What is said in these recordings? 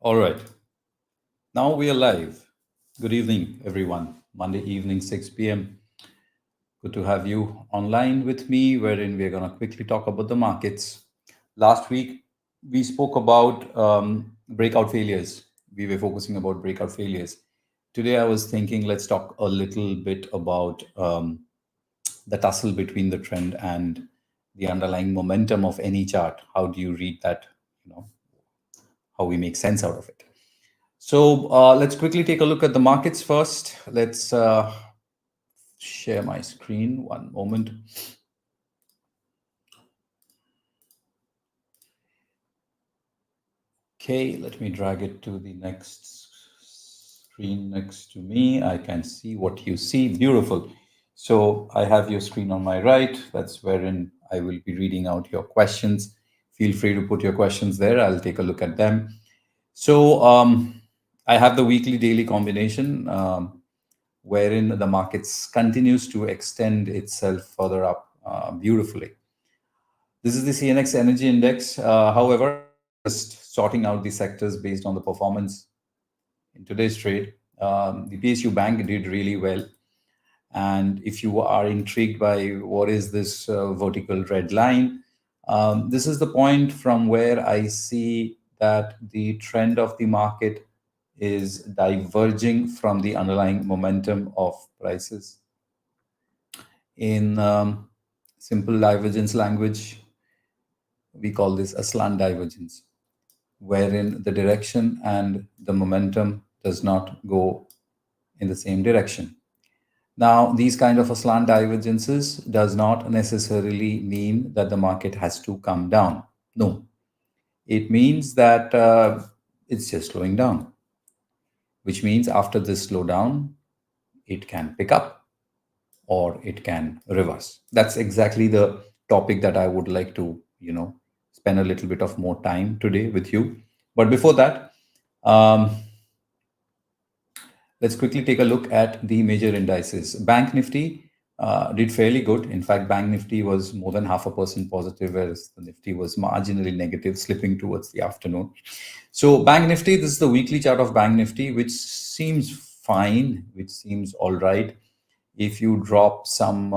All right. Now we are live. Good evening, everyone. Monday evening, 6 p.m. Good to have you online with me, wherein we're going to quickly talk about the markets. Last week, we spoke about breakout failures. We were focusing about breakout failures. Today, I was thinking let's talk a little bit about the tussle between the trend and the underlying momentum of any chart. How do you read that? You know, how we make sense out of it. So let's quickly take a look at the markets first. Let's share my screen. One moment. Okay, let me drag it to the next screen next to me. I can see what you see. Beautiful. So I have your screen on my right. That's wherein I will be reading out your questions. Feel free to put your questions there. I'll take a look at them. So I have the weekly daily combination. Wherein the markets continues to extend itself further up beautifully. This is the CNX Energy Index. However, I was just sorting out the sectors based on the performance in today's trade. The PSU Bank did really well. And if you are intrigued by what is this vertical red line, this is the point from where I see that the trend of the market is diverging from the underlying momentum of prices. In simple divergence language, we call this a slant divergence, wherein the direction and the momentum does not go in the same direction. Now, these kind of a slant divergences does not necessarily mean that the market has to come down. No, it means that it's just slowing down, which means after this slowdown, it can pick up or it can reverse. That's exactly the topic that I would like to, spend a little bit of more time today with you. But before that, um, let's quickly take a look at the major indices. Bank Nifty did fairly good. In fact, Bank Nifty was more than 0.5% positive, whereas the Nifty was marginally negative, slipping towards the afternoon. So, Bank Nifty, this is the weekly chart of Bank Nifty, which seems fine, which seems all right. If you drop some,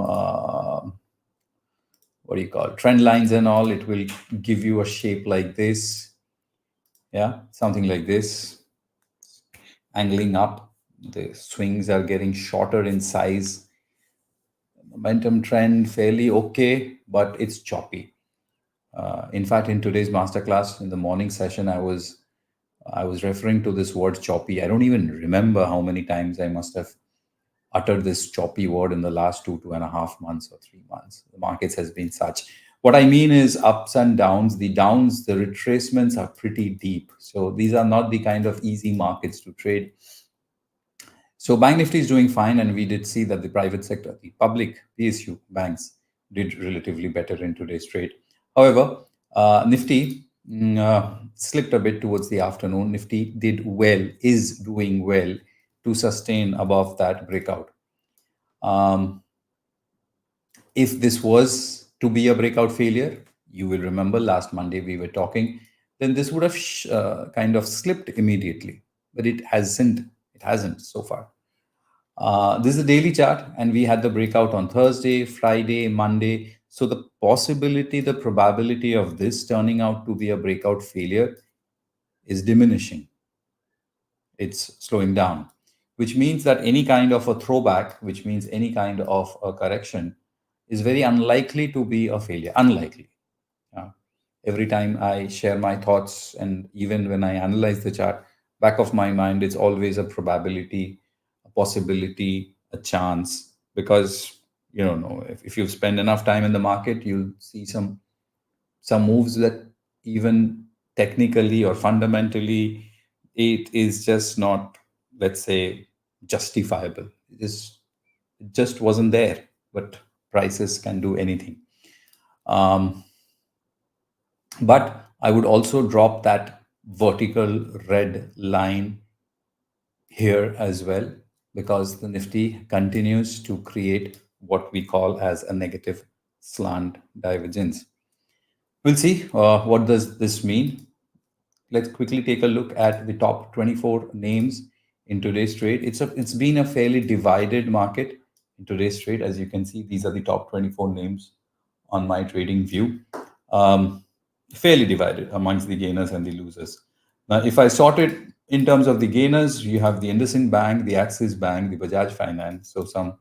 what do you call it, trend lines and all, it will give you a shape like this. Yeah, something like this, angling up. The swings are getting shorter in size. Momentum trend fairly okay, but it's choppy. In fact, in today's masterclass, in the morning session, I was referring to this word choppy. I don't even remember how many times I must have uttered this choppy word in the last 2.5 months or 3 months. The markets has been such. What I mean is ups and downs. The downs, the retracements are pretty deep. So these are not the kind of easy markets to trade. So Bank Nifty is doing fine, and we did see that the private sector, the public PSU banks, did relatively better in today's trade. However, Nifty slipped a bit towards the afternoon. Nifty did well, is doing well to sustain above that breakout. Um, if this was to be a breakout failure, you will remember last Monday we were talking, then this would have kind of slipped immediately, but it hasn't. It hasn't so far. This is a daily chart, and we had the breakout on Thursday, Friday, Monday. So the possibility, the probability of this turning out to be a breakout failure is diminishing. It's slowing down, which means that any kind of a throwback, which means any kind of a correction, is very unlikely to be a failure. Unlikely. Uh, every time I share my thoughts, and even when I analyze the chart, back of my mind, it's always a probability, a possibility, a chance. Because you don't know, if you spend enough time in the market, you'll see some moves that even technically or fundamentally it is just not, let's say, justifiable. It just wasn't there, but prices can do anything. um, but I would also drop that vertical red line here as well, because the Nifty continues to create what we call as a negative slant divergence. We'll see what does this mean. Let's quickly take a look at the top 24 names in today's trade. It's been a fairly divided market in today's trade. As you can see, these are the top 24 names on my trading view. Um, Fairly divided amongst the gainers and the losers. Now, if I sort it in terms of the gainers, you have the IndusInd Bank, the Axis Bank, the Bajaj Finance. So some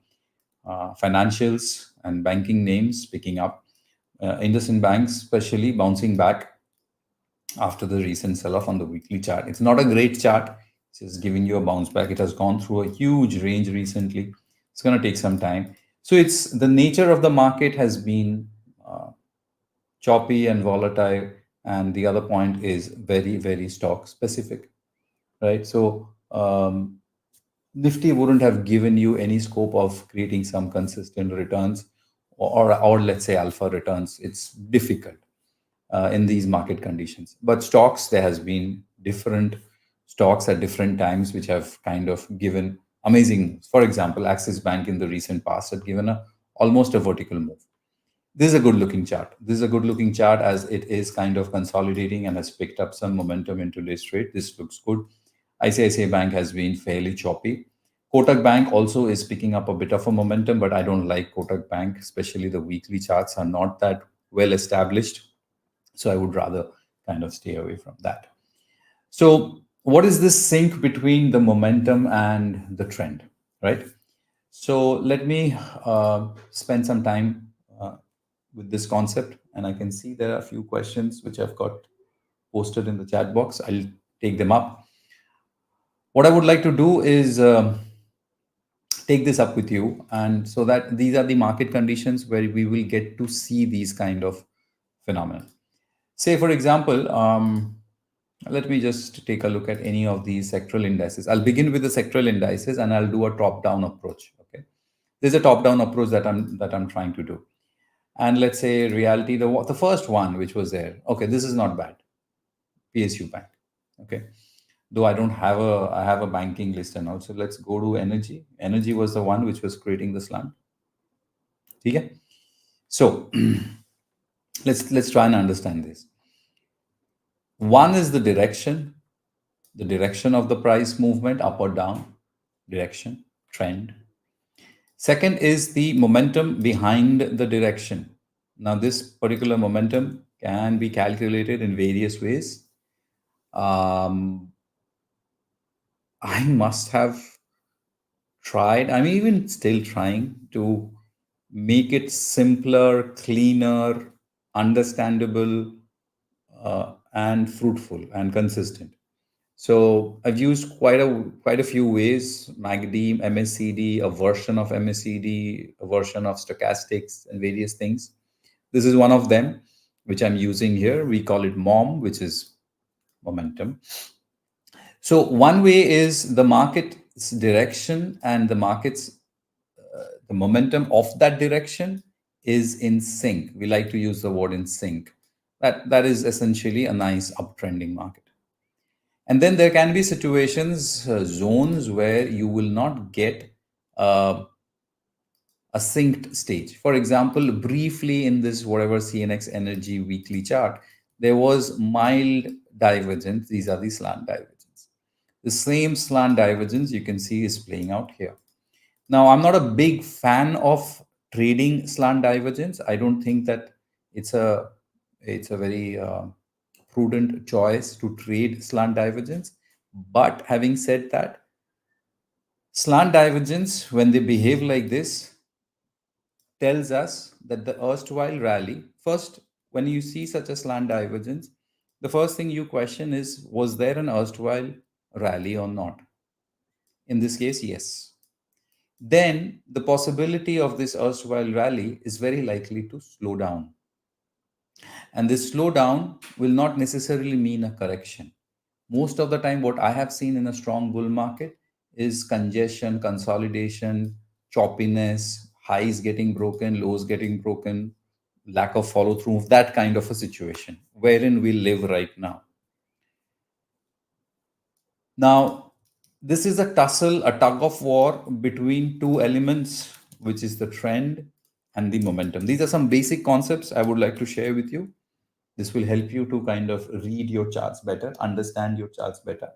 financials and banking names picking up. IndusInd Bank, especially bouncing back after the recent sell-off on the weekly chart. It's not a great chart. It's just giving you a bounce back. It has gone through a huge range recently. It's going to take some time. So it's the nature of the market has been choppy and volatile, and the other point is very, very stock specific, right? So Nifty wouldn't have given you any scope of creating some consistent returns, or let's say alpha returns. It's difficult in these market conditions. But stocks, there has been different stocks at different times which have kind of given amazing moves. For example, Axis Bank in the recent past had given almost a vertical move. This is a good looking chart. This is a good looking chart as it is kind of consolidating and has picked up some momentum in today's trade. This looks good. ICICI Bank has been fairly choppy. Kotak Bank also is picking up a bit of a momentum, but I don't like Kotak Bank, especially the weekly charts are not that well established. So I would rather kind of stay away from that. So, what is this sync between the momentum and the trend, right? So, let me spend some time with this concept, and I can see there are a few questions which I've got posted in the chat box. I'll take them up. What I would like to do is take this up with you, and so that these are the market conditions where we will get to see these kind of phenomena. Say, for example, let me just take a look at any of these sectoral indices. I'll begin with the sectoral indices and I'll do a top-down approach. Okay, there's a top-down approach that I'm trying to do. And let's say reality, the first one which was there. Okay, this is not bad. PSU Bank. Okay, though I have a banking list and also let's go to energy. Energy was the one which was creating the slant. Okay, so let's try and understand this. One is the direction of the price movement, up or down, direction, trend. Second is the momentum behind the direction. Now, this particular momentum can be calculated in various ways. I must have tried, I'm even still trying to make it simpler, cleaner, understandable, and fruitful and consistent. So I've used quite a few ways: MACD, MACD, a version of MACD, a version of stochastics, and various things. This is one of them, which I'm using here. We call it MOM, which is momentum. So one way is the market's direction and the momentum of that direction is in sync. We like to use the word in sync. That is essentially a nice uptrending market. And then there can be situations, zones where you will not get uh, a synced stage. For example, briefly in this whatever CNX Energy weekly chart, there was mild divergence. These are the slant divergence. The same slant divergence you can see is playing out here. Now, I'm not a big fan of trading slant divergence. I don't think that it's a very prudent choice to trade slant divergence. But having said that, slant divergence, when they behave like this, tells us that the erstwhile rally, first, when you see such a slant divergence, the first thing you question is, was there an erstwhile rally or not? In this case, yes. Then the possibility of this erstwhile rally is very likely to slow down. And this slowdown will not necessarily mean a correction. Most of the time, what I have seen in a strong bull market is congestion, consolidation, choppiness, highs getting broken, lows getting broken, lack of follow through, that kind of a situation wherein we live right now. Now, this is a tussle, a tug of war between two elements, which is the trend and the momentum. These are some basic concepts I would like to share with you. This will help you to kind of read your charts better, understand your charts better.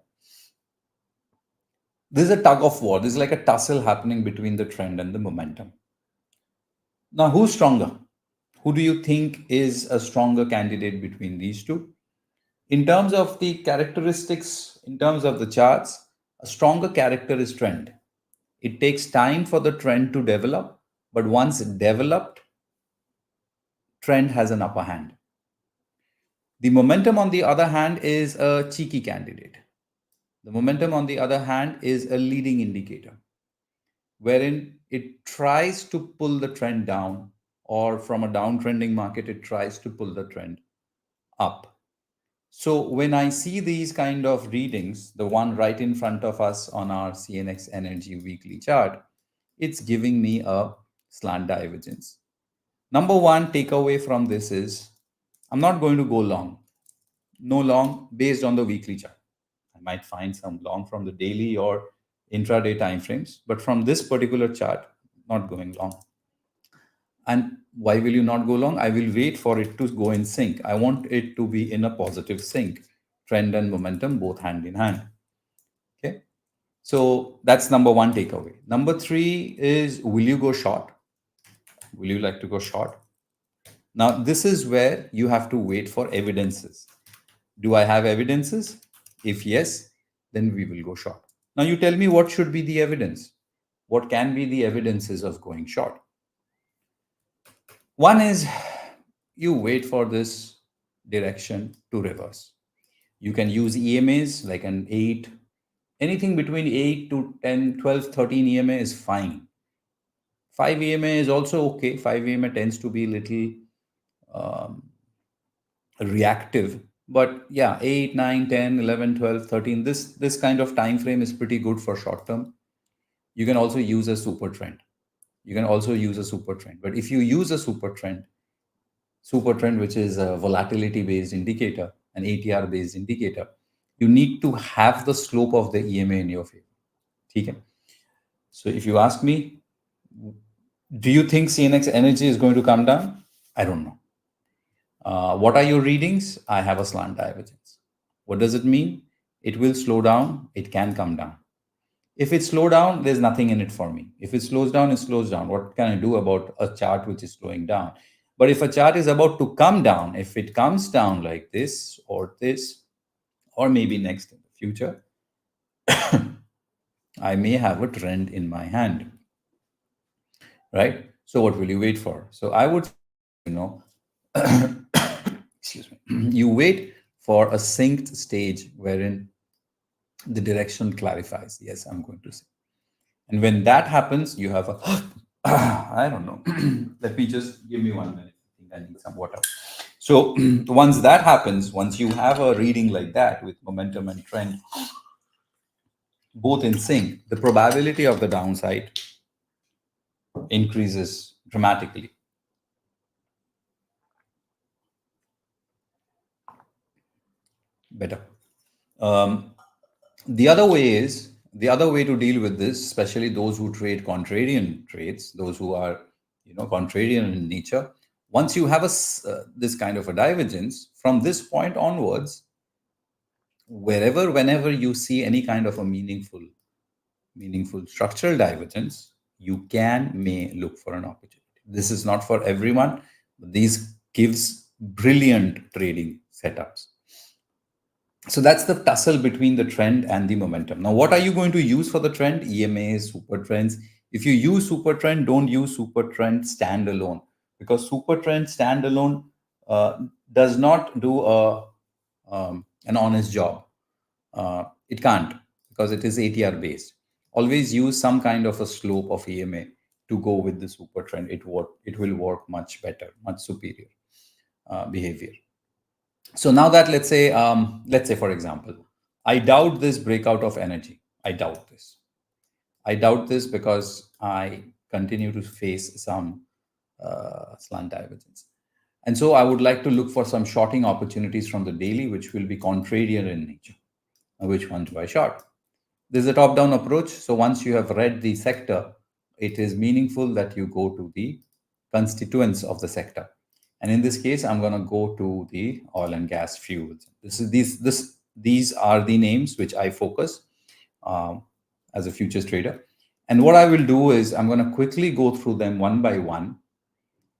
This is a tug of war. This is like a tussle happening between the trend and the momentum. Now, who's stronger? Who do you think is a stronger candidate between these two? In terms of the characteristics, in terms of the charts, a stronger character is trend. It takes time for the trend to develop, but once developed, trend has an upper hand. The momentum, on the other hand, is a cheeky candidate. The momentum, on the other hand, is a leading indicator, wherein it tries to pull the trend down, or from a downtrending market, it tries to pull the trend up. So when I see these kind of readings, the one right in front of us on our CNX Energy weekly chart, it's giving me a slant divergence. Number one takeaway from this is I'm not going to go long. No long based on the weekly chart. I might find some long from the daily or intraday timeframes, but from this particular chart, not going long. And why will you not go long? I will wait for it to go in sync. I want it to be in a positive sync, trend and momentum both hand in hand. Okay. So that's number one takeaway. Number three is, will you go short? Will you like to go short? Now, this is where you have to wait for evidences. Do I have evidences? If yes, then we will go short. Now, you tell me what should be the evidence. What can be the evidences of going short? One is you wait for this direction to reverse. You can use EMAs like an 8, anything between 8 to 10, 12, 13 EMA is fine. 5 EMA is also okay. 5 EMA tends to be a little reactive. But yeah, 8, 9, 10, 11, 12, 13, this kind of time frame is pretty good for short term. You can also use a super trend. But if you use a super trend, which is a volatility based indicator, an ATR based indicator, you need to have the slope of the EMA in your favor. Okay? So if you ask me, do you think CNX Energy is going to come down? I don't know. What are your readings? I have a slant divergence. What does it mean? It will slow down. It can come down. If it slows down, there's nothing in it for me. If it slows down, it slows down. What can I do about a chart which is slowing down? But if a chart is about to come down, if it comes down like this, or maybe next in the future, I may have a trend in my hand. Right? So what will you wait for? So I would, excuse me, you wait for a synced stage wherein the direction clarifies. Yes, I'm going to say. And when that happens, you have a, I don't know. Let me just give me 1 minute. I think I need some water. So once that happens, once you have a reading like that with momentum and trend both in sync, the probability of the downside increases dramatically. Better. The other way to deal with this, especially those who trade contrarian trades, those who are contrarian in nature, once you have this kind of a divergence, from this point onwards, whenever you see any kind of a meaningful structural divergence, you may look for an opportunity. This is not for everyone, but these gives brilliant trading setups. So that's the tussle between the trend and the momentum. Now, what are you going to use for the trend? EMAs, super trends. If you use super trend, don't use super trend standalone, because super trend standalone does not do an honest job. It can't, because it is ATR based. Always use some kind of a slope of EMA to go with the super trend. It will work much better, much superior behavior. So now that let's say for example, I doubt this breakout of energy. I doubt this because I continue to face some slant divergence. And so I would like to look for some shorting opportunities from the daily, which will be contrarian in nature. Now, which one do I short? This is a top-down approach. So once you have read the sector, it is meaningful that you go to the constituents of the sector. And in this case, I'm going to go to the oil and gas fuels. These are the names which I focus um, as a futures trader. And what I will do is I'm going to quickly go through them one by one.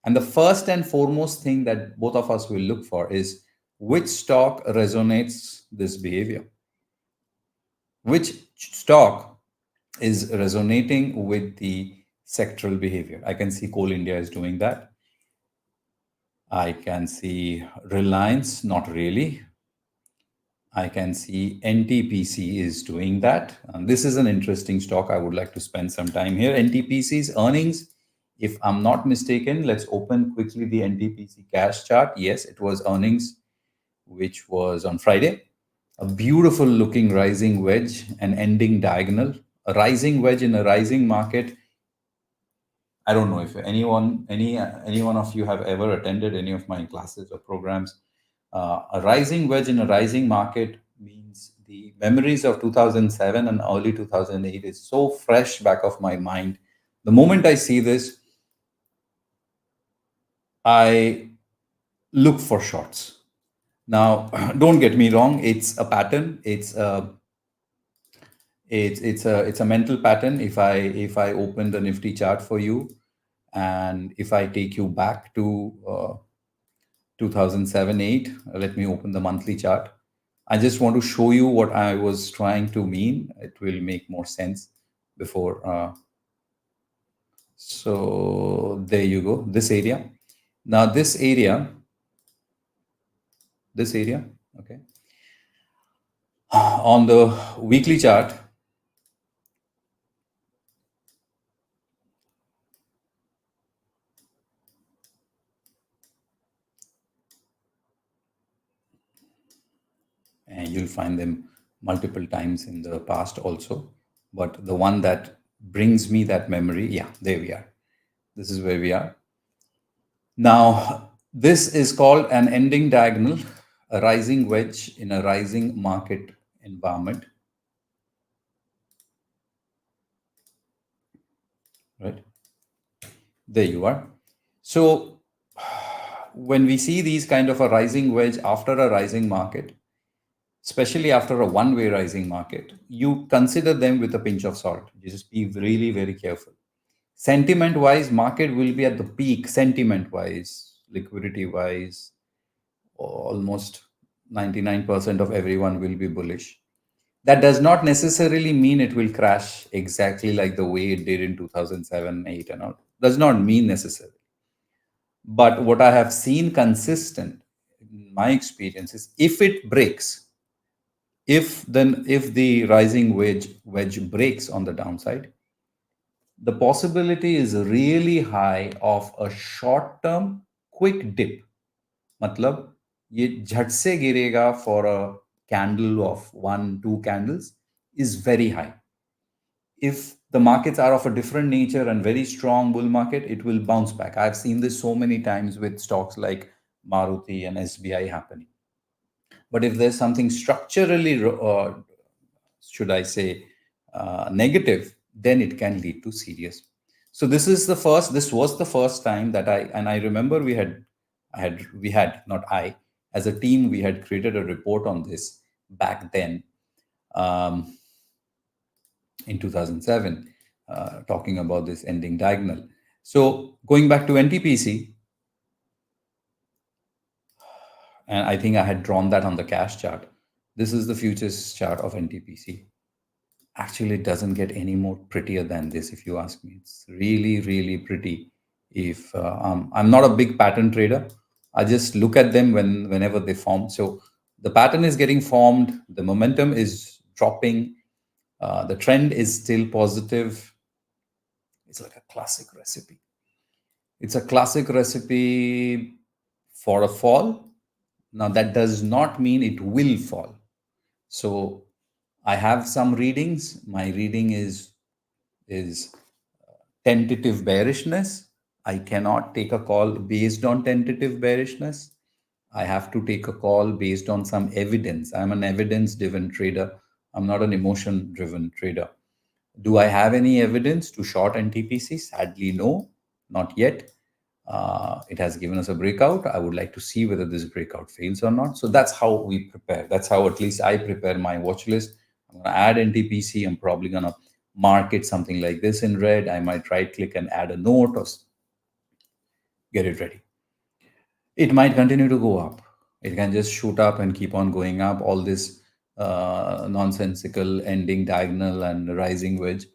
And the first and foremost thing that both of us will look for is which stock resonates this behavior, which stock is resonating with the sectoral behavior. I can see Coal India is doing that. I can see Reliance, not really. I can see NTPC is doing that. And this is an interesting stock. I would like to spend some time here. NTPC's earnings, if I'm not mistaken, let's open quickly the NTPC cash chart. Yes, it was earnings, which was on Friday. A beautiful looking rising wedge and ending diagonal. A rising wedge in a rising market. I don't know if any one of you have ever attended any of my classes or programs. A rising wedge in a rising market means the memories of 2007 and early 2008 is so fresh back of my mind. The moment I see this, I look for shorts. Now, don't get me wrong; it's a pattern. It's a mental pattern. If I open the Nifty chart for you, and if I take you back to 2007-8, let me open the monthly chart. I just want to show you what I was trying to mean. It will make more sense before. So there you go. This area. Now this area, okay. On the weekly chart, and you'll find them multiple times in the past also. But the one that brings me that memory, yeah, there we are. This is where we are. Now, this is called an ending diagonal, a rising wedge in a rising market environment, right? There you are. So, when we see these kind of a rising wedge after a rising market, especially after a one-way rising market, you consider them with a pinch of salt. You just be really very careful. Sentiment wise, market will be at the peak. Sentiment wise, liquidity wise, almost 99% of everyone will be bullish. That does not necessarily mean it will crash exactly like the way it did in 2007, 8 and all. Does not mean necessarily. But what I have seen consistent in my experience is if it breaks, if the rising wedge breaks on the downside, the possibility is really high of a short term quick dip. मतलब ये झट से गिरेगा for a candle of 1 2 candles is very high. If the markets are of a different nature and very strong bull market, it will bounce back. I've seen this so many times with stocks like Maruti and SBI happening. But if there's something structurally, should I say, negative, then it can lead to serious. So this was the first time that I remember we had, not I, as a team, we had created a report on this back then, um, in 2007, talking about this ending diagonal. So going back to NTPC, and I think I had drawn that on the cash chart. This is the futures chart of NTPC. Actually, it doesn't get any more prettier than this, if you ask me. It's really, really pretty. If I'm not a big pattern trader, I just look at them whenever they form. So the pattern is getting formed, the momentum is dropping, the trend is still positive. It's like a classic recipe. It's a classic recipe for a fall. Now, that does not mean it will fall. So I have some readings. My reading is tentative bearishness. I cannot take a call based on tentative bearishness. I have to take a call based on some evidence. I'm an evidence driven trader. I'm not an emotion driven trader. Do I have any evidence to short NTPC? Sadly, no, not yet. It has given us a breakout. I would like to see whether this breakout fails or not. So that's how we prepare. That's how at least I prepare my watch list. I'm going to add NTPC. I'm probably going to mark it something like this in red. I might right click and add a note or get it ready. It might continue to go up. It can just shoot up and keep on going up. All this nonsensical ending diagonal and rising wedge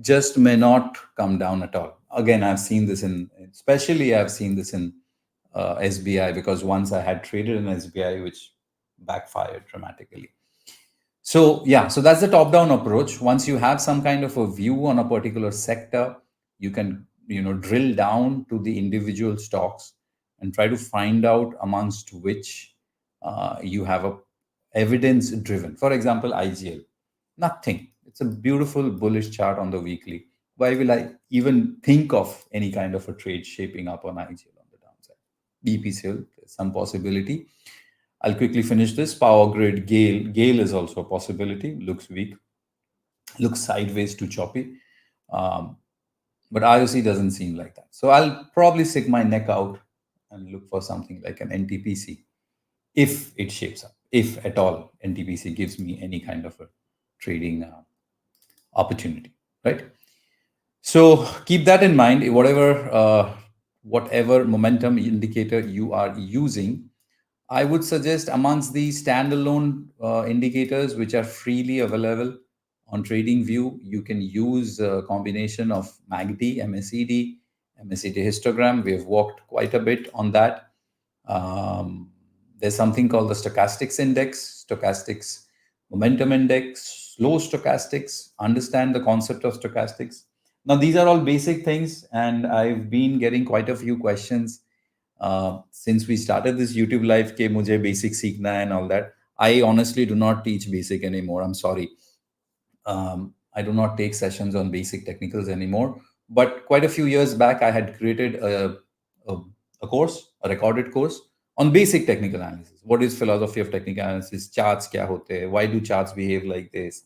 just may not come down at all. Again, I've seen this especially I've seen this in SBI, because once I had traded in SBI, which backfired dramatically. So yeah, so that's the top-down approach. Once you have some kind of a view on a particular sector, you can drill down to the individual stocks and try to find out amongst which you have a evidence driven. For example, IGL, nothing. It's a beautiful bullish chart on the weekly. Why will I even think of any kind of a trade shaping up on IGL on the downside? BPCL, there's some possibility. I'll quickly finish this. Power grid, Gale. Gale is also a possibility. Looks weak. Looks sideways to choppy. But IOC doesn't seem like that. So I'll probably stick my neck out and look for something like an NTPC if it shapes up. If at all NTPC gives me any kind of a trading opportunity, right? So keep that in mind. Whatever momentum indicator you are using, I would suggest amongst the standalone indicators which are freely available on TradingView, you can use a combination of MACD, MACD, MACD histogram. We have worked quite a bit on that. There's something called the stochastics index, stochastics momentum index, slow stochastics. Understand the concept of stochastics. Now, these are all basic things, and I've been getting quite a few questions since we started this YouTube live ke mujhe basic seekhna hai and all that. I honestly do not teach basic anymore. I'm sorry. I do not take sessions on basic technicals anymore. But quite a few years back, I had created a course, a recorded course on basic technical analysis. What is philosophy of technical analysis? Charts kya hote hai? Why do charts behave like this?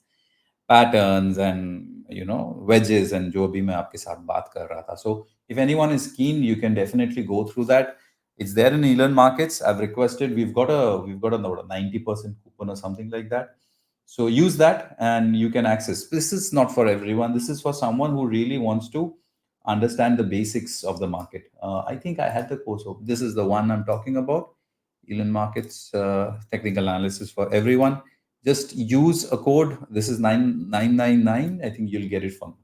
Patterns and wedges and jo bhi main aapke saath baat kar raha tha. So if anyone is keen, you can definitely go through that. It's there in Elon Markets. I've requested. We've got a 90% coupon or something like that. So use that and you can access. This is not for everyone. This is for someone who really wants to understand the basics of the market. I think I had the course. This is the one I'm talking about. Elon Markets technical analysis for everyone. Just use a code. This is 9999. I think you'll get it from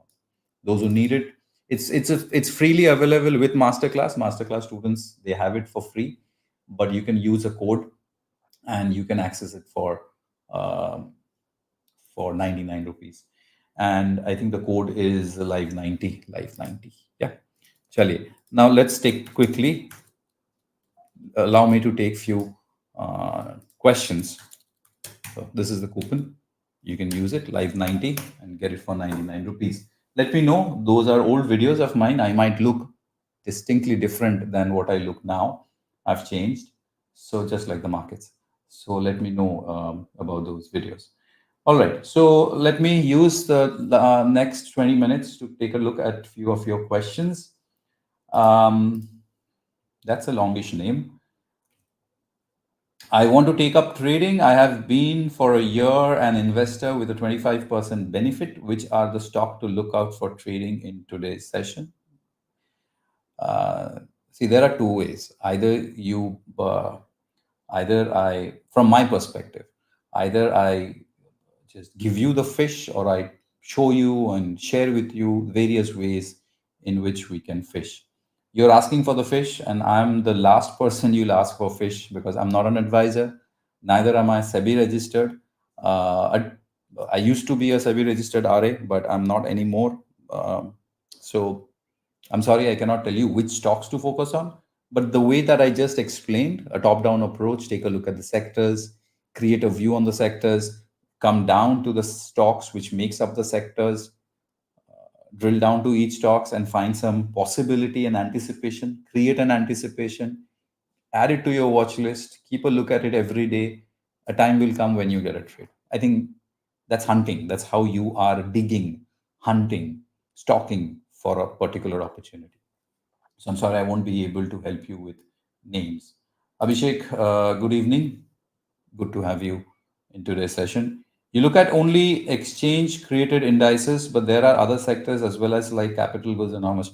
those who need it. It's freely available with masterclass. Masterclass students, they have it for free, but you can use a code and you can access it for 99 rupees. And I think the code is live 90. Yeah. Chaliye. Now let's take quickly. Allow me to take few questions. So this is the coupon. You can use it live 90 and get it for 99 rupees. Let me know. Those are old videos of mine. I might look distinctly different than what I look now. I've changed. So just like the markets. So let me know about those videos. All right. So let me use the next 20 minutes to take a look at a few of your questions. That's a longish name. I want to take up trading. I have been for a year an investor with a 25% benefit. Which are the stock to look out for trading in today's session? See, there are two ways. From my perspective, either I just give you the fish or I show you and share with you various ways in which we can fish. You're asking for the fish, and I'm the last person you'll ask for fish because I'm not an advisor. Neither am I SEBI registered. I used to be a SEBI registered RA, but I'm not anymore. So I'm sorry, I cannot tell you which stocks to focus on. But the way that I just explained, a top-down approach, take a look at the sectors, create a view on the sectors, come down to the stocks which makes up the sectors, drill down to each stocks and find some possibility and anticipation, create an anticipation, add it to your watch list, keep a look at it every day. A time will come when you get a trade. I think that's hunting. That's how you are digging, hunting, stalking for a particular opportunity. So I'm sorry, I won't be able to help you with names. Abhishek, good evening. Good to have you in today's session. You look at only exchange created indices, but there are other sectors as well as like capital goods and how much.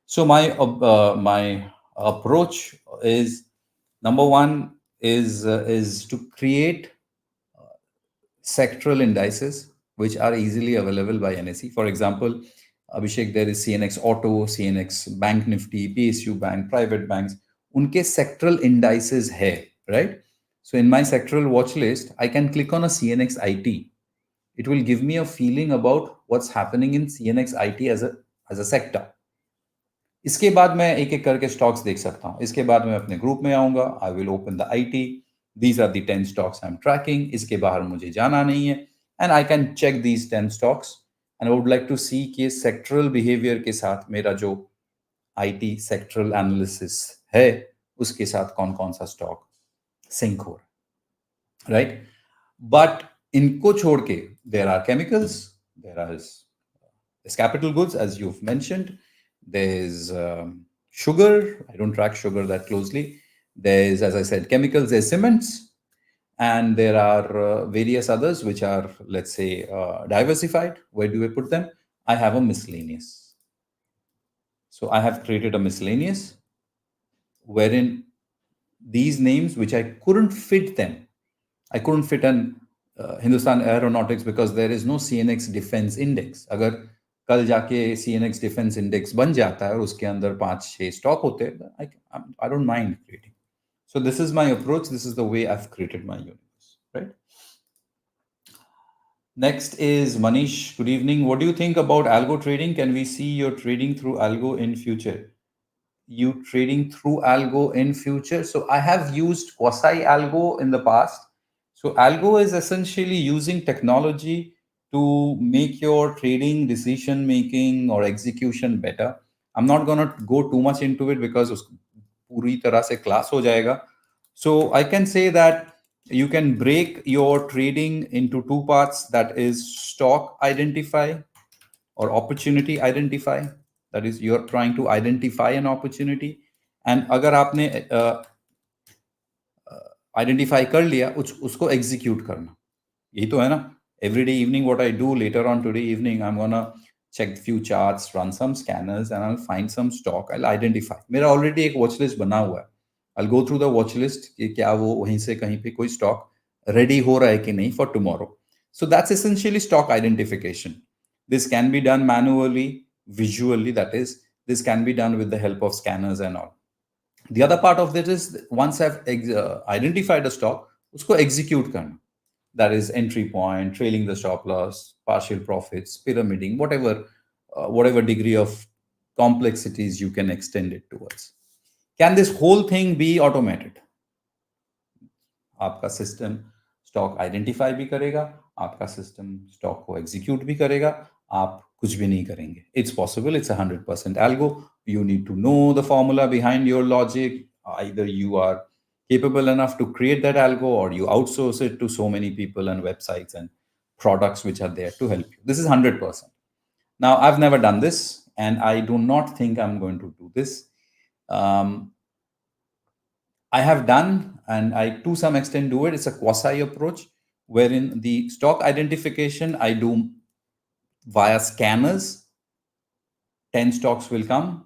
So my approach is number one is to create sectoral indices which are easily available by NSE. For example, Abhishek, there is CNX Auto, CNX Bank Nifty, PSU Bank, private banks. उनके sectoral indices है, right? So in my sectoral watch list, I can click on a CNX IT. It will give me a feeling about what's happening in CNX IT as a sector. इसके बाद मैं एक एक करके stocks देख सकता हूँ. इसके बाद मैं अपने ग्रुप में आऊंगा. I will open the IT. These are the 10 stocks I am tracking. इसके बाहर मुझे जाना नहीं है. And I can check these 10 stocks and I would like to see कि सेक्टरल बिहेवियर के साथ मेरा जो आईटी सेक्टरल एनालिसिस है उसके साथ कौन कौन सा स्टॉक सिंक हो रहा है, राइट? बट इनको छोड़ के there are chemicals, there are capital goods, as you've mentioned. There's sugar. I don't track sugar that closely. There's, as I said, chemicals. There's cements, and there are various others which are, let's say, diversified. Where do I put them? I have a miscellaneous. So I have created a miscellaneous wherein these names which I couldn't fit them. I couldn't fit an Hindustan Aeronautics because there is no CNX Defense Index. अगर कल जाके CNX Defense Index बन जाता है और उसके अंदर 5-6 stock होते हैं, I don't mind creating. So this is my approach. This is the way I've created my universe, right? Next is Manish. Good evening. What do you think about algo trading? Can we see your trading through algo in future? You trading through algo in future? So I have used quasi algo in the past. So algo is essentially using technology to make your trading decision making or execution better. I'm not going to go too much into it because पूरी तरह से class हो जाएगा. So I can say that you can break your trading into two parts, that is stock identify or opportunity identify. That is, you're trying to identify an opportunity, and अगर आपने identify कर लिया उसको execute करना, यही तो है ना. Every day evening what I do later on today evening, I am gonna check few charts, run some scanners, and I'll find some stock. I'll identify. मेरा ऑलरेडी एक वॉच लिस्ट बना हुआ है. I'll go through the watch list कि क्या वो वहीं से कहीं पे कोई स्टॉक रेडी हो रहा है कि नहीं for tomorrow. So that's essentially stock identification. This can be done manually, visually, that is, this can be done with the help of scanners and all. The other part of this is once I've identified a stock, usko execute karna. That is entry point, trailing the stop loss, partial profits, pyramiding, whatever degree of complexities you can extend it towards. Can this whole thing be automated? आपका system stock identify भी करेगा, आपका system stock को execute भी करेगा, आप कुछ भी नहीं करेंगे. It's possible. It's 100% algo. You need to know the formula behind your logic. Either you are capable enough to create that algo or you outsource it to so many people and websites and products which are there to help you. This is 100%. Now, I've never done this and I do not think I'm going to do this. I have done, and I to some extent do it. It's a quasi approach wherein the stock identification I do via scanners. 10 stocks will come.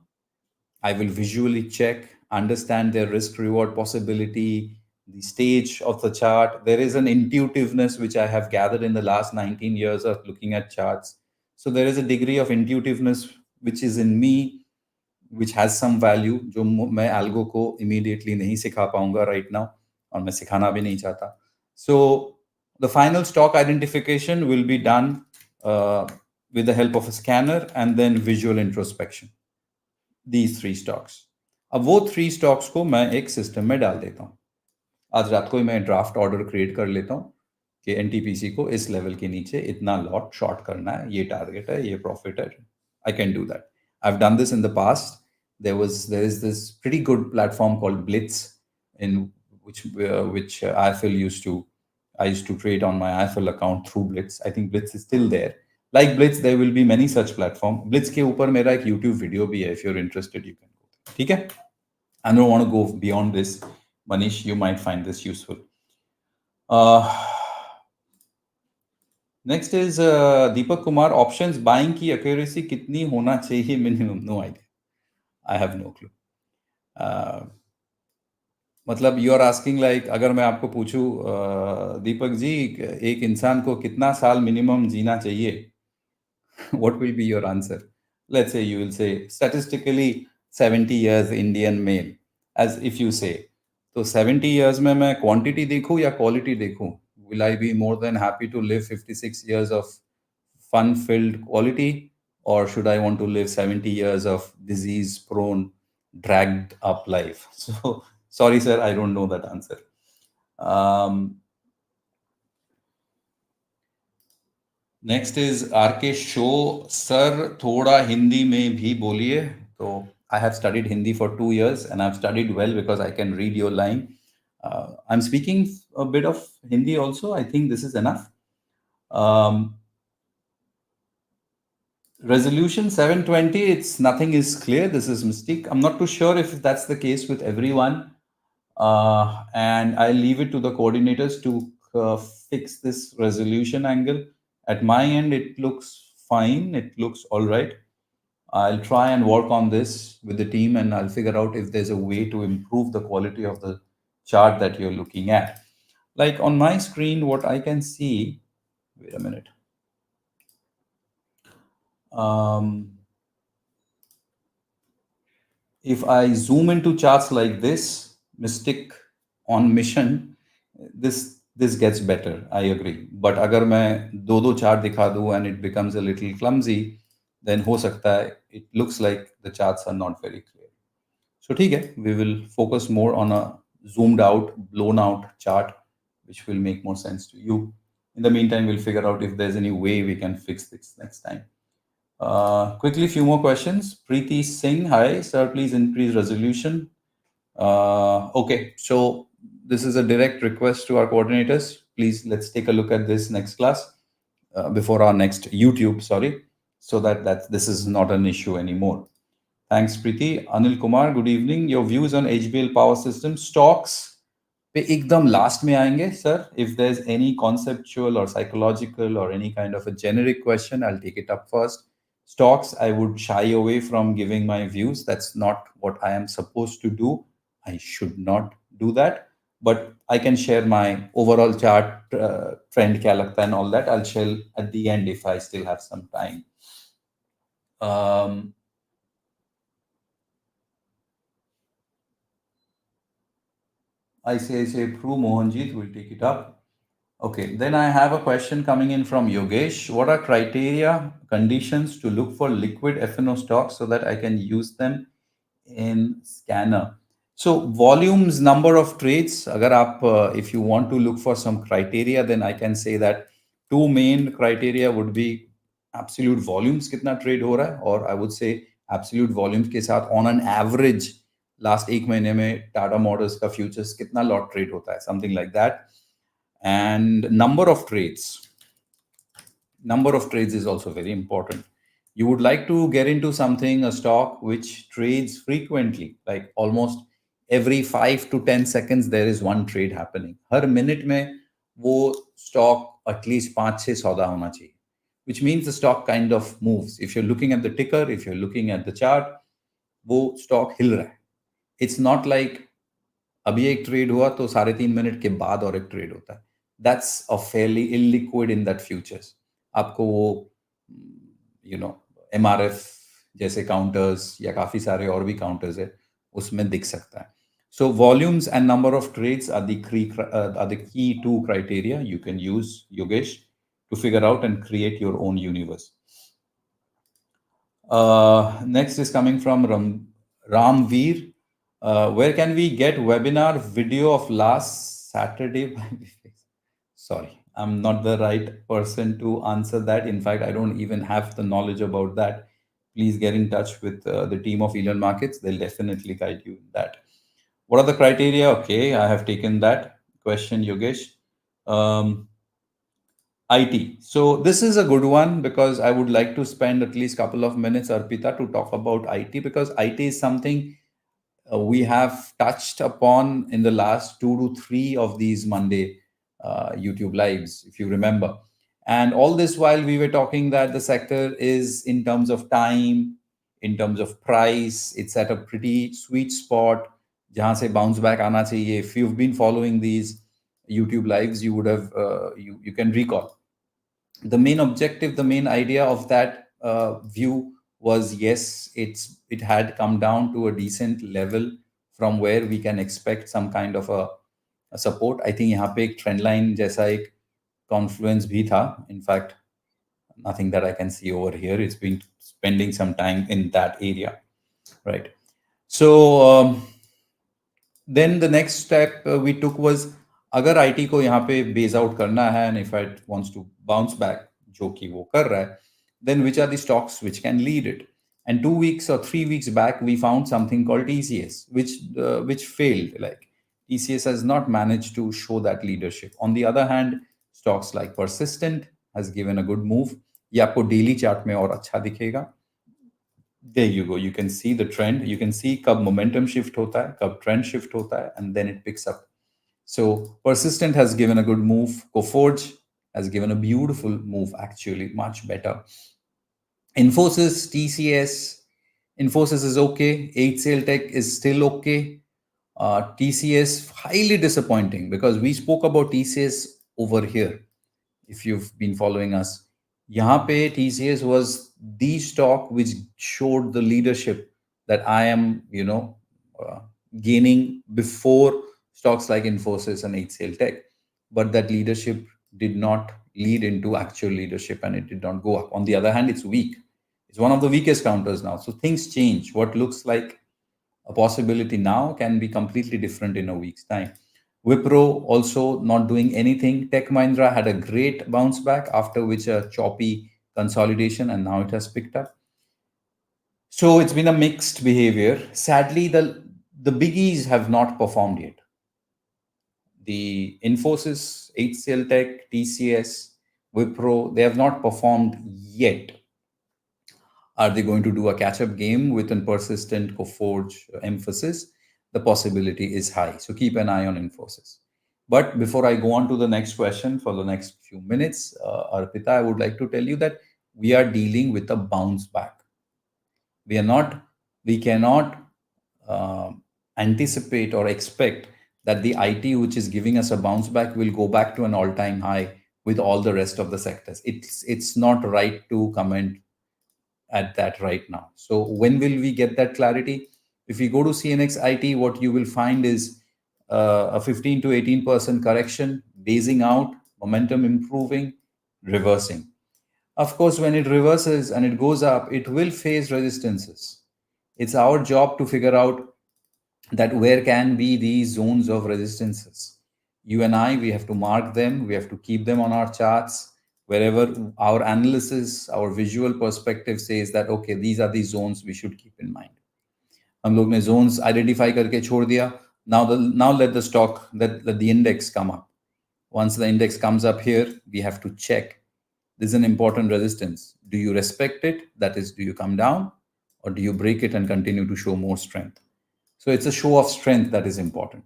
I will visually check, understand their risk reward possibility, the stage of the chart. There is an intuitiveness which I have gathered in the last 19 years of looking at charts. So there is a degree of intuitiveness which is in me, which has some value, जो मैं algo को immediately नहीं सिखा पाऊंगा right now, और मैं सिखाना भी नहीं चाहता. So the final stock identification will be done with the help of a scanner and then visual introspection. These 3 stocks. अब वो 3 stocks को मैं एक system में डाल देता हूँ. आज रात को ही मैं ड्राफ्ट ऑर्डर क्रिएट कर लेता हूँ कि एनटीपीसी को इस लेवल के नीचे इतना लॉट शॉर्ट करना है, ये टारगेट है, ये प्रॉफिट है. I can do that. I've done this in the past. There is this pretty good platform called Blitz, in which IFL I used to trade on my IFL account through Blitz. I think Blitz is still there. Like Blitz, there will be many such platforms. Blitz के ऊपर मेरा एक YouTube video भी है. If you're interested, you can go there. ठीक है? I don't want to go beyond this. Manish, you might find this useful. Uh, Next is Deepak Kumar. Options buying की accuracy कितनी होना चाहिए minimum? No idea. I have no clue. Uh, मतलब you are asking like, अगर मैं आपको पूछूं दीपक जी, एक इंसान को कितना साल मिनिमम जीना चाहिए, what will be your answer? Let's say you will say statistically 70 years Indian male, as if you say, तो 70 years में मैं quantity देखूं या quality देखूं? Will I be more than happy to live 56 years of fun filled quality, or should I want to live 70 years of disease prone dragged up life? So sorry sir, I don't know that answer. um, next is RK show, sir थोड़ा हिंदी में भी बोलिए. तो I have studied Hindi for 2 years and I've studied well because I can read your line. I'm speaking a bit of Hindi also. I think this is enough. um, Resolution 720, it's nothing is clear. This is mystique. I'm not too sure if that's the case with everyone. And I leave it to the coordinators to fix this resolution angle. At my end, it looks fine. It looks all right. I'll try and work on this with the team, and I'll figure out if there's a way to improve the quality of the chart that you're looking at. Like on my screen, what I can see, wait a minute. Um, if I zoom into charts like this, Mystic on mission, this gets better. I agree. But अगर मैं दो chart दिखा दूँ and it becomes a little clumsy, then हो सकता है it looks like the charts are not very clear. So ठीक है, we will focus more on a zoomed out, blown out chart, which will make more sense to you. In the meantime, we'll figure out if there's any way we can fix this next time. Quickly, few more questions. Preeti Singh, hi, sir, please increase resolution. Okay, so this is a direct request to our coordinators. Please, let's take a look at this next class, before our next YouTube, sorry, so that this is not an issue anymore. Thanks, Preeti. Anil Kumar, good evening. Your views on HBL Power Systems stocks पे एकदम last में आएंगे sir. If there's any conceptual or psychological or any kind of a generic question, I'll take it up first. Stocks, I would shy away from giving my views. That's not what I am supposed to do. I should not do that. But I can share my overall chart, trend kya lagta and all that. I'll share at the end if I still have some time. Um, ICICI Pru Mohanjit will take it up. Okay, then I have a question coming in from Yogesh. What are criteria, conditions to look for liquid FNO stocks so that I can use them in scanner? So volumes, number of trades. Agar aap, if you want to look for some criteria, then I can say that two main criteria would be absolute volumes, kitna trade ho raha hai, or I would say absolute volumes के साथ on an average last एक महीने में Tata Motors का futures कितना lot trade होता है, something like that. And number of trades is also very important. You would like to get into something, a stock which trades frequently, like almost every 5 to 10 seconds there is one trade happening. Her minute में वो stock at least 5-6 सौदा होना चाहिए, which means the stock kind of moves. If you're looking at the ticker, if you're looking at the chart, वो stock हिल रहा है. It's not like अभी एक ट्रेड हुआ तो 3.5 मिनट के बाद और एक ट्रेड होता है. That's a fairly illiquid in that futures. आपको वो MRF जैसे काउंटर्स या काफी सारे और भी काउंटर्स है, उसमें दिख सकता है. So volumes and number of trades are the key two criteria you can use, Yogesh, to figure out and create your own universe. Next is coming from Ramveer. Where can we get webinar video of last Saturday? Sorry, I'm not the right person to answer that. In fact, I don't even have the knowledge about that. Please get in touch with the team of Elon Markets. They'll definitely guide you in that. What are the criteria? Okay, I have taken that question, Yogesh. IT. So this is a good one because I would like to spend at least couple of minutes, Arpita, to talk about IT, because IT is something we have touched upon in the last 2 to 3 of these Monday YouTube lives, if you remember. And all this while we were talking that the sector is, in terms of time, in terms of price, it's at a pretty sweet spot. जहाँ से bounce back आना चाहिए. If you've been following these YouTube lives, you would have you can recall the main objective, the main idea of that view was, yes, it had come down to a decent level from where we can expect some kind of a support. I think यहाँ पे एक trend line जैसा एक confluence भी था. In fact, nothing that I can see over here. It's been spending some time in that area, right? So then the next step we took was, अगर IT को यहाँ पे base out करना है and if it wants to bounce back, जो कि वो कर रहा है, then which are the stocks which can lead it? And 2 weeks or 3 weeks back, we found something called TCS, which failed. Like TCS has not managed to show that leadership. On the other hand, stocks like Persistent has given a good move. ये आपको daily chart में और अच्छा दिखेगा. There you go. You can see the trend. You can see कब momentum shift होता है, कब trend shift होता है, and then it picks up. So Persistent has given a good move. Coforge has given a beautiful move, actually, much better. Infosys, TCS, Infosys is okay. HCL Tech is still okay. TCS, highly disappointing because we spoke about TCS over here. If you've been following us, यहाँ पे TCS was the stock which showed the leadership that I am, gaining before stocks like Infosys and HCL Tech. But that leadership did not lead into actual leadership and it did not go up. On the other hand, it's weak. It's one of the weakest counters now. So things change. What looks like a possibility now can be completely different in a week's time. Wipro also not doing anything. Tech Mahindra had a great bounce back, after which a choppy consolidation, and now it has picked up. So it's been a mixed behavior. Sadly, the biggies have not performed yet. The Infosys, HCL Tech, TCS, Wipro, they have not performed yet. Are they going to do a catch-up game with a Persistent Coforge emphasis? The possibility is high. So keep an eye on Infosys. But before I go on to the next question for the next few minutes, Arpita, I would like to tell you that we are dealing with a bounce back. We cannot anticipate or expect that the IT, which is giving us a bounce back, will go back to an all-time high with all the rest of the sectors. It's not right to comment at that right now. So when will we get that clarity? If we go to CNX IT, what you will find is a 15 to 18% correction, basing out, momentum improving, reversing. Of course, when it reverses and it goes up, it will face resistances. It's our job to figure out that where can be these zones of resistances. You and I, we have to mark them, we have to keep them on our charts. Wherever our analysis, our visual perspective says that, okay, these are the zones we should keep in mind. हम लोग ने zones identify करके छोड़ दिया. Now let the stock, let the index come up. Once the index comes up here, we have to check. This is an important resistance. Do you respect it? That is, do you come down, or do you break it and continue to show more strength? So it's a show of strength that is important.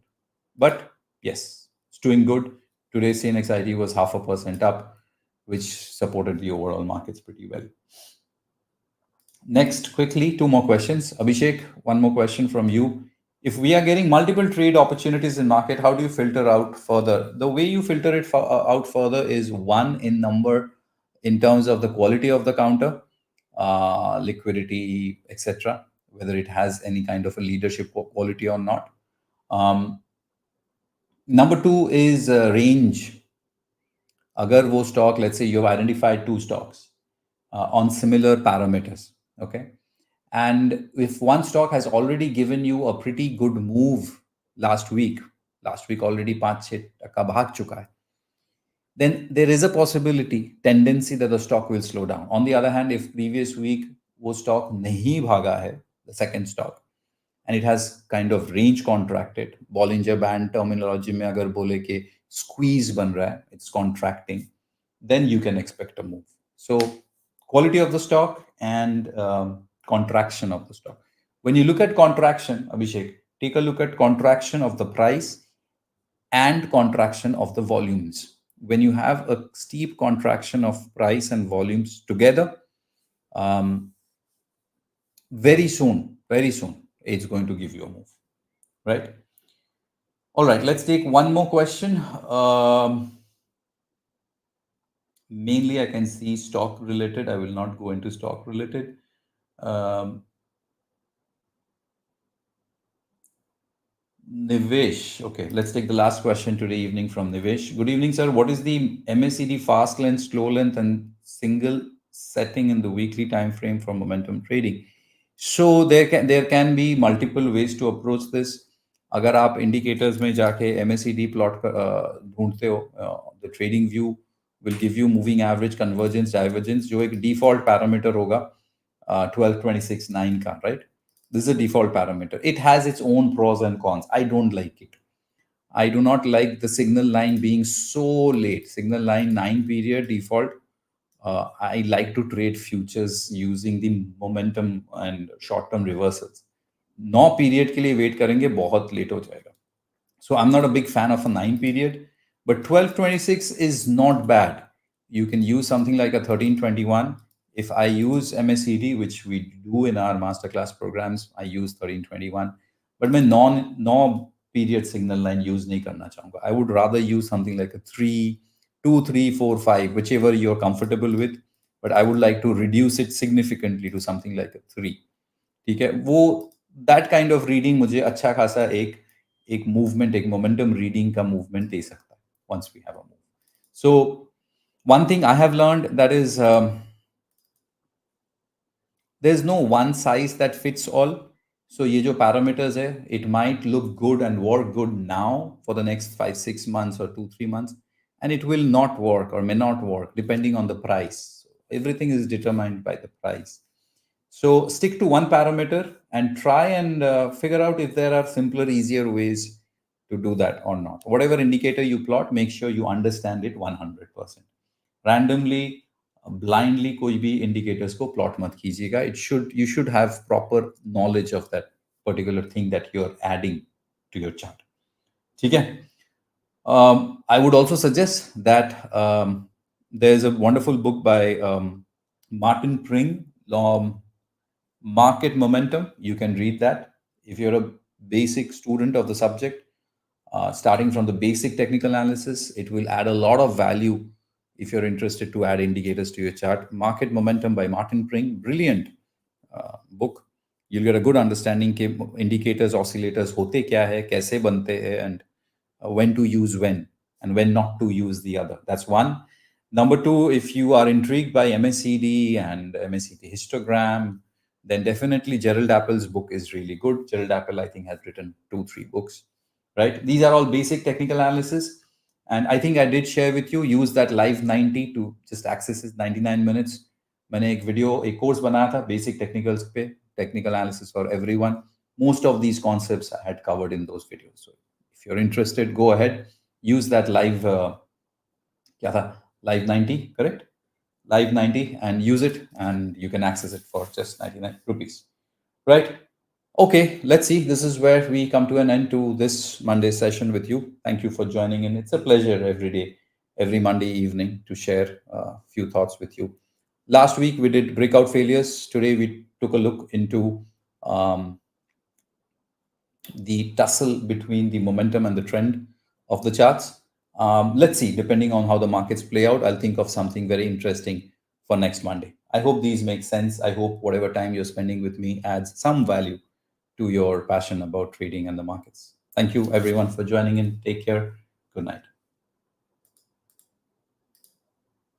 But yes, it's doing good. Today, CNX IT was 0.5% up, which supported the overall markets pretty well. Next, quickly, 2 more questions. Abhishek, one more question from you. If we are getting multiple trade opportunities in market, how do you filter out further? The way you filter it out further is, one, in number, in terms of the quality of the counter, liquidity, etc., whether it has any kind of a leadership quality or not. Number two is range. Agar wo stock, let's say you have identified 2 stocks on similar parameters, okay? And if one stock has already given you a pretty good move last week already 5-6% भाग चुका है, then there is a tendency that the stock will slow down. On the other hand, if previous week वो stock नहीं भागा है, the second stock, and it has kind of range contracted, Bollinger Band terminology में अगर बोले कि squeeze बन रहा है, it's contracting, then you can expect a move. So quality of the stock and contraction of the stock. When you look at contraction, Abhishek, take a look at contraction of the price and contraction of the volumes. When you have a steep contraction of price and volumes together, um, very soon, it's going to give you a move, right? All right, let's take one more question. Mainly, I can see stock related. I will not go into stock related. Um, Nivesh. Okay, let's take the last question today evening from Nivesh. Good evening, sir. What is the MACD fast length, slow length, and single setting in the weekly time frame for momentum trading? So there can be multiple ways to approach this. अगर आप indicators में जाके MACD plot ढूंढते हो, the trading view will give you moving average, convergence, divergence, जो एक default parameter होगा 12, 26, 9 का, right? This is a default parameter. It has its own pros and cons. I don't like it. I do not like the signal line being so late. Signal line 9 period default. I like to trade futures using the momentum and short term reversals. 9 period के लिए wait करेंगे बहुत late हो जाएगा. So I'm not a big fan of a 9 period, but 1226 is not bad. You can use something like a 1321. If I use MACD, which we do in our masterclass programs, I use 1321. But my non period signal line use nahi karna chahunga. I would rather use something like a 3, 2, 3, 4, 5, whichever you're comfortable with. But I would like to reduce it significantly to something like a 3. ठीक है वो that kind of reading मुझे अच्छा खासा एक movement एक momentum reading का movement दे सकता है once we have a move. So one thing I have learned that is there's no one size that fits all. So ये जो parameters है, it might look good and work good now for the next 5 6 months or 2 3 months, and it will not work or may not work depending on the price. Everything is determined by the price. So stick to one parameter and try and figure out if there are simpler, easier ways to do that or not. Whatever indicator you plot, make sure you understand it 100%. Randomly, blindly कोई भी indicators को plot मत कीजिएगा. You should have proper knowledge of that particular thing that you're adding to your chart. ठीक है? I would also suggest that there's a wonderful book by Martin Pring, Market Momentum. You can read that. If you're a basic student of the subject, starting from the basic technical analysis, it will add a lot of value if you're interested to add indicators to your chart. Market Momentum by Martin Pring, brilliant book. You'll get a good understanding के indicators, oscillators होते क्या है, कैसे बनते हैं, and when to use and when not to use the other. That's one. Number two, if you are intrigued by MACD and MACD histogram, then definitely Gerald Apple's book is really good. Gerald Apple, I think, has written 2 3 books, right? These are all basic technical analysis. And I think I did share with you, use that live 90 to just access it 99 minutes. मैंने एक video एक course बनाया था basic technicals पे technical analysis for everyone most of these concepts I had covered in those videos. So if you're interested, go ahead, use that live क्या था live 90, correct? Live 90 and use it, and you can access it for just 99 rupees, right? Okay, let's see. This is where we come to an end to this Monday session with you. Thank you for joining in. It's a pleasure every day, every Monday evening, to share a few thoughts with you. Last week we did breakout failures. Today we took a look into the tussle between the momentum and the trend of the charts. Let's see, depending on how the markets play out, I'll think of something very interesting for next Monday. I hope these make sense. I hope whatever time you're spending with me adds some value to your passion about trading and the markets. Thank you everyone for joining in. Take care. Good night.